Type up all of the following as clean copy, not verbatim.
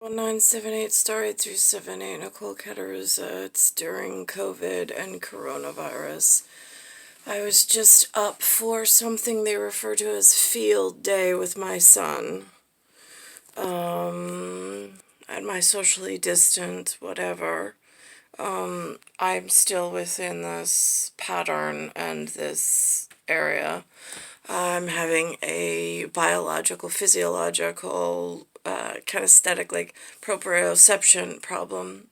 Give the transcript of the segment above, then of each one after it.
1978 *8-378 Nicole Cattaruzza. It's during COVID and coronavirus. I was just up for something they refer to as field day with my son. At my socially distant whatever. I'm still within this pattern and this area. I'm having a biological, physiological, kinesthetic, like proprioception problem.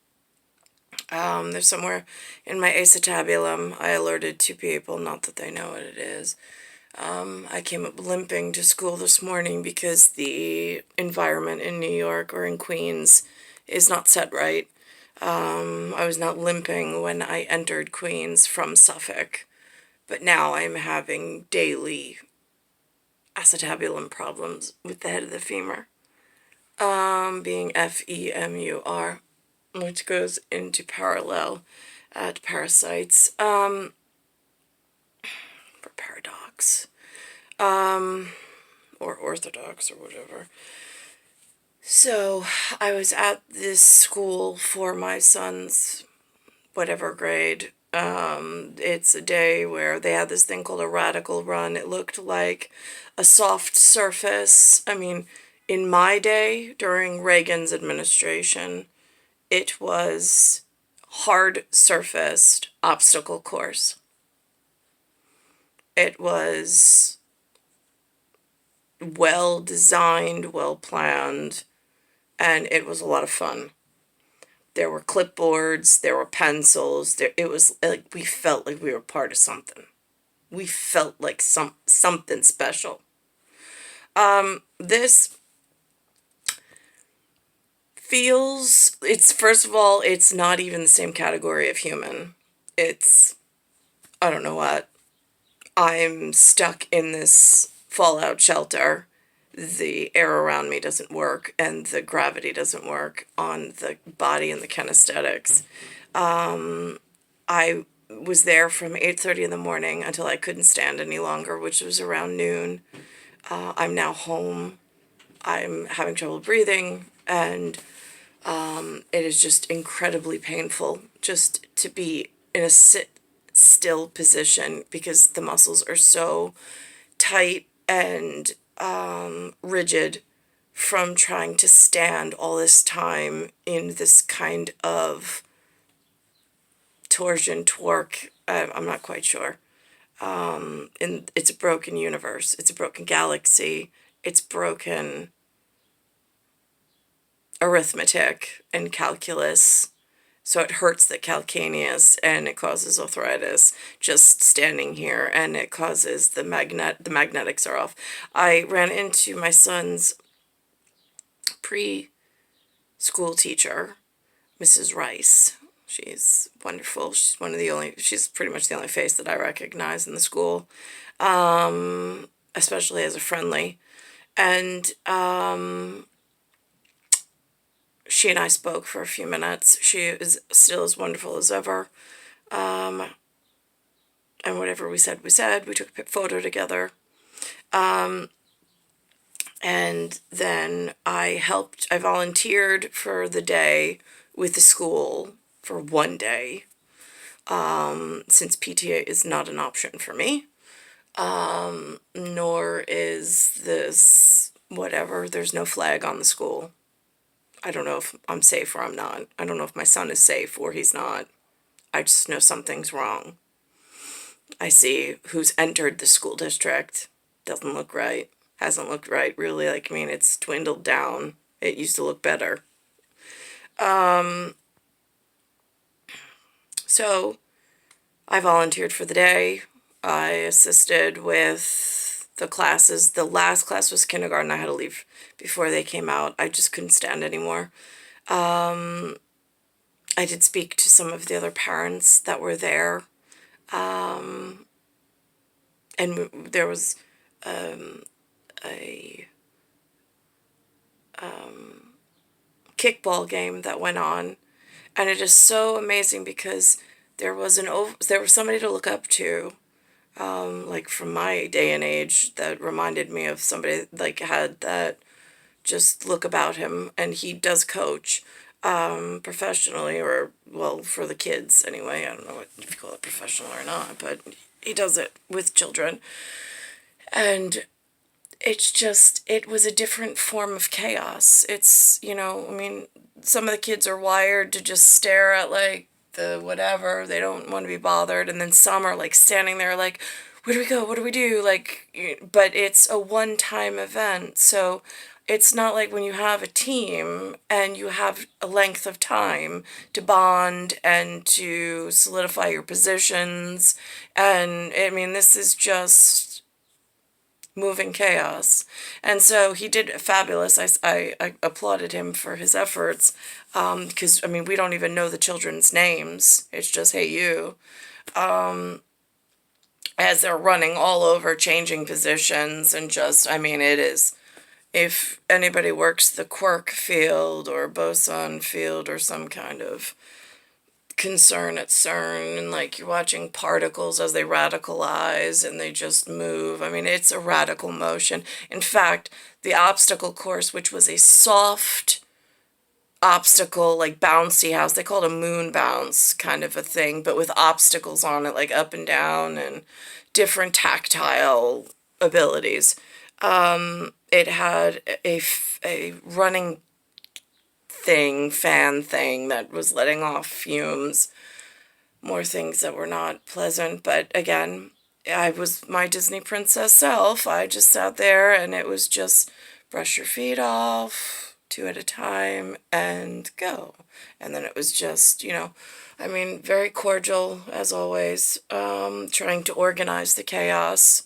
There's somewhere in my acetabulum. I alerted 2 people, not that they know what it is. I came up limping to school this morning because the environment in New York or in Queens is not set right. I was not limping when I entered Queens from Suffolk, but now I'm having daily acetabulum problems with the head of the femur, being FEMUR, which goes into parallel at parasites, for paradox, or orthodox, or whatever. So, I was at this school for my son's whatever grade. It's a day where they had this thing called a radical run. It looked like a soft surface. I mean, in my day, during Reagan's administration, it was hard-surfaced obstacle course. It was well-designed, well-planned, and it was a lot of fun. There were clipboards, there were pencils, it was like we felt like we were part of something. We felt like something special. This feels, first of all, it's not even the same category of human. It's, I don't know what. I'm stuck in this fallout shelter. The air around me doesn't work, and the gravity doesn't work on the body and the kinesthetics. I was there from 8:30 in the morning until I couldn't stand any longer, which was around noon. I'm now home. I'm having trouble breathing, and it is just incredibly painful just to be in a still position because the muscles are so tight and rigid from trying to stand all this time in this kind of torsion, torque. I'm not quite sure. And it's a broken universe. It's a broken galaxy. It's broken arithmetic and calculus. So it hurts the calcaneus, and it causes arthritis just standing here, and it causes the magnetics are off. I ran into my son's preschool teacher, Mrs. Rice. She's wonderful. She's pretty much the only face that I recognize in the school, especially as a friendly. And she and I spoke for a few minutes. She is still as wonderful as ever. And whatever we said, we said. We took a photo together. And then I volunteered for the day with the school for one day, since PTA is not an option for me, nor is this whatever. There's no flag on the school. I don't know if I'm safe or I'm not. I don't know if my son is safe or he's not. I just know something's wrong. I see who's entered the school district. Doesn't look right. Hasn't looked right, really. Like, I mean, it's dwindled down. It used to look better. So, I volunteered for the day. I assisted with the classes. The last class was kindergarten. I had to leave before they came out. I just couldn't stand anymore. I did speak to some of the other parents that were there. And there was a kickball game that went on. And it is so amazing because there was somebody to look up to, like from my day and age, that reminded me of somebody like had that just look about him, and he does coach professionally, or, well, for the kids anyway. I don't know if you call it professional or not, but he does it with children. And it's just, it was a different form of chaos. It's, I mean, some of the kids are wired to just stare at, like, the whatever. They don't want to be bothered. And then some are, like, standing there like, where do we go? What do we do? Like, but it's a one-time event. So it's not like when you have a team and you have a length of time to bond and to solidify your positions. And I mean, this is just moving chaos. And so he did fabulous. I applauded him for his efforts, because, I mean, we don't even know the children's names. It's just, hey, you. As they're running all over, changing positions, and just, I mean, it is, if anybody works the quirk field or boson field or some kind of concern at CERN, and, like, you're watching particles as they radicalize and they just move. I mean, it's a radical motion. In fact, the obstacle course, which was a soft obstacle, like bouncy house, they call it a moon bounce kind of a thing, but with obstacles on it, like up and down and different tactile abilities. It had a running fan thing that was letting off fumes, more things that were not pleasant. But again, I was my Disney princess self. I just sat there, and it was just brush your feet off, 2 at a time, and go. And then it was just, I mean, very cordial as always, trying to organize the chaos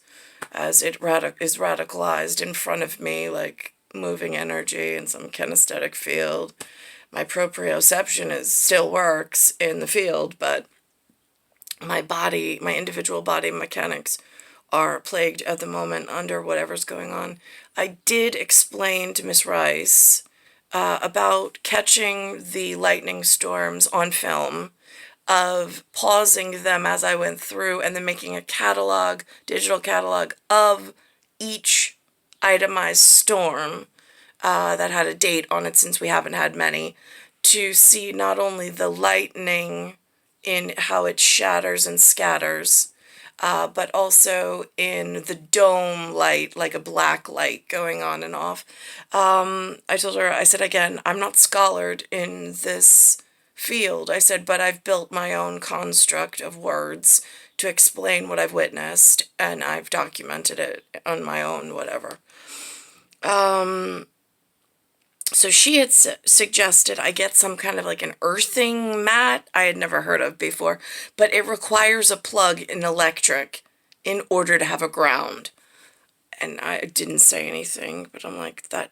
as it is radicalized in front of me, like moving energy in some kinesthetic field. My proprioception still works in the field, but my body, my individual body mechanics are plagued at the moment under whatever's going on. I did explain to Miss Rice about catching the lightning storms on film, of pausing them as I went through, and then making a catalog, digital catalog of each itemized storm that had a date on it, since we haven't had many, to see not only the lightning in how it shatters and scatters, but also in the dome light, like a black light going on and off. I told her, I said, again, I'm not scholared in this field. I said, but I've built my own construct of words to explain what I've witnessed, and I've documented it on my own, whatever. So she had suggested I get some kind of like an earthing mat I had never heard of before, but it requires a plug in electric in order to have a ground. And I didn't say anything, but I'm like, that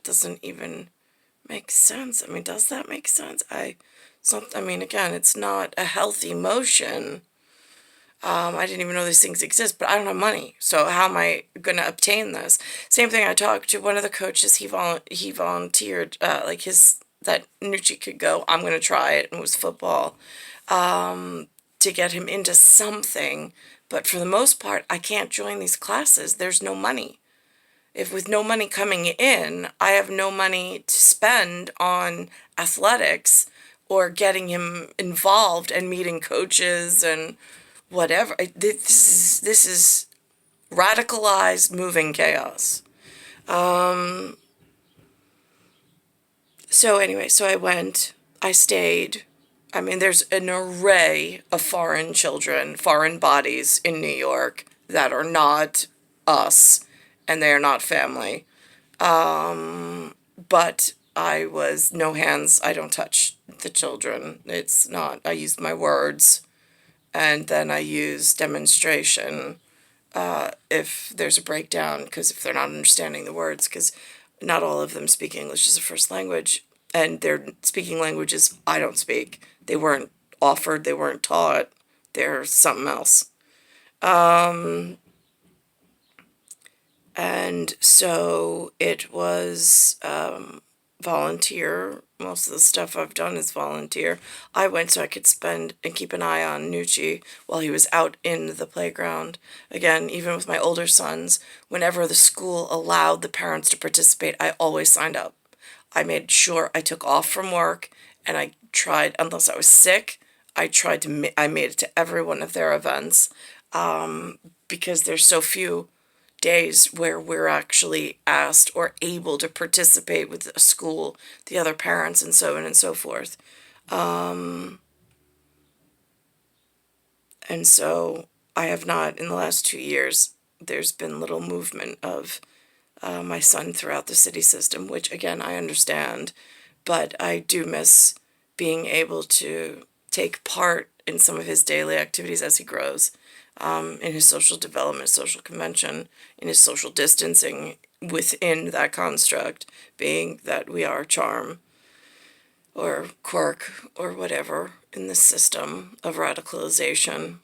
doesn't even make sense. I mean, does that make sense? Again, it's not a healthy motion. I didn't even know these things exist, but I don't have money. So how am I going to obtain this? Same thing, I talked to one of the coaches. He volunteered, that Nucci could go. I'm going to try it. And it was football, to get him into something. But for the most part, I can't join these classes. There's no money. If with no money coming in, I have no money to spend on athletics or getting him involved and meeting coaches and whatever. This is radicalized moving chaos. So anyway, so I went, I stayed. I mean, there's an array of foreign children, foreign bodies in New York that are not us, and they are not family. But I was no hands, I don't touch the children. It's not, I used my words, and then I use demonstration if there's a breakdown, because if they're not understanding the words, because not all of them speak English as a first language, and they're speaking languages I don't speak. They weren't offered, they weren't taught, they're something else. And so it was volunteer. Most of the stuff I've done is volunteer. I went so I could spend and keep an eye on Nucci while he was out in the playground. Again, even with my older sons, whenever the school allowed the parents to participate, I always signed up. I made sure I took off from work, and I tried, unless I was sick, I made it to every one of their events, because there's so few days where we're actually asked or able to participate with a school, the other parents, and so on and so forth. And so I have not, in the last 2 years, there's been little movement of my son throughout the city system, which again, I understand, but I do miss being able to take part in some of his daily activities as he grows, in his social development, social convention, in his social distancing within that construct, being that we are charm or quirk or whatever in this system of radicalization.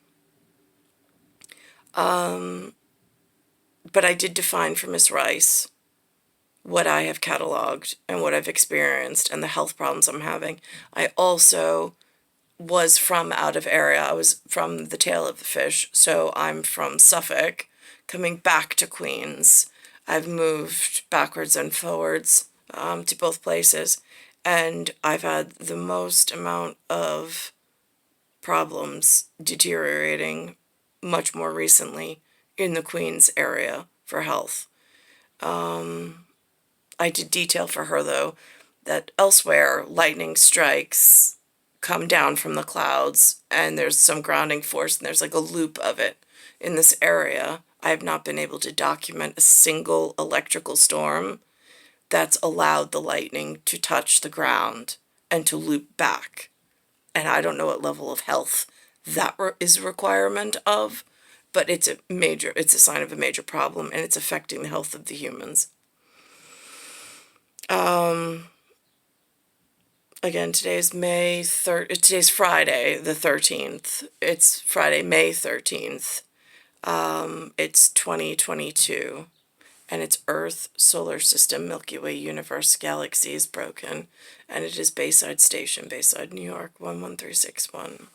But I did define for Miss Rice what I have cataloged and what I've experienced and the health problems I'm having. I also was from out of area. I was from the tail of the fish, so I'm from Suffolk, coming back to Queens. I've moved backwards and forwards to both places, and I've had the most amount of problems deteriorating much more recently in the Queens area for health. I did detail for her, though, that elsewhere lightning strikes come down from the clouds and there's some grounding force and there's like a loop of it. In this area, I have not been able to document a single electrical storm that's allowed the lightning to touch the ground and to loop back. And I don't know what level of health that is a requirement of, but it's a sign of a major problem, and it's affecting the health of the humans. Again, today's Friday the 13th. It's Friday, May 13th. It's 2022, and it's Earth, Solar System, Milky Way, Universe, Galaxy is broken, and it is Bayside Station, Bayside, New York, 11361.